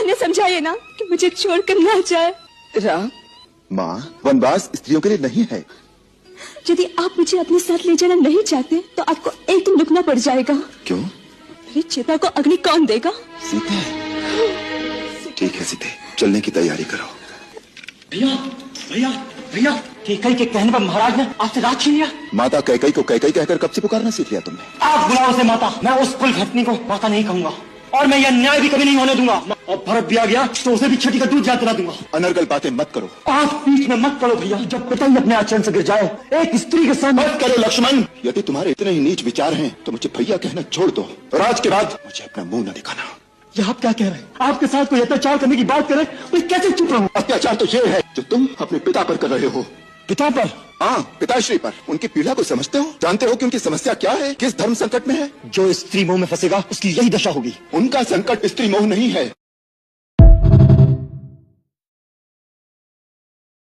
ने समझाइए ना कि मुझे छोड़कर ना जाए। राम, माँ, वनवास स्त्रियों के लिए नहीं है। यदि आप मुझे अपने साथ ले जाना नहीं चाहते तो आपको एक दिन रुकना पड़ जाएगा। क्यों? मेरी चिता को अग्नि कौन देगा? सीते। ठीक है सीते, चलने की तैयारी करो। भैया भैया भैया, कैकई के कहने पर महाराज ने आपसे राज छीन लिया। माता कैकई को कैकई कहकर कब से पुकारना सीख लिया तुमने? आप बुलाओ से माता, मैं उस कुल घटनी को माता नहीं कहूंगा और मैं यह न्याय भी कभी नहीं होने दूंगा। और भरत भी आ गया तो उसे भी छठी का दूध जाते दूंगा। अनर्गल बातें मत करो। आप बीच में मत पड़ो भैया, जब पिता ही अपने आचरण से गिर जाए एक स्त्री के साथ मत करो लक्ष्मण। यदि तुम्हारे इतने ही नीच विचार हैं तो मुझे भैया कहना छोड़ दो और आज के बाद मुझे अपना मुंह न दिखाना। ये आप क्या कह रहे हैं? आपके साथ कोई अत्याचार करने की बात करे तो कैसे चुप रहूं? अत्याचार तो ये है जो तुम अपने पिता पर कर रहे हो। पिता पर? हाँ, पिताश्री पर। उनकी पीड़ा को समझते हो? जानते हो कि उनकी समस्या क्या है, किस धर्म संकट में है? जो स्त्री मोह में फंसेगा उसकी यही दशा होगी। उनका संकट स्त्री मोह नहीं है।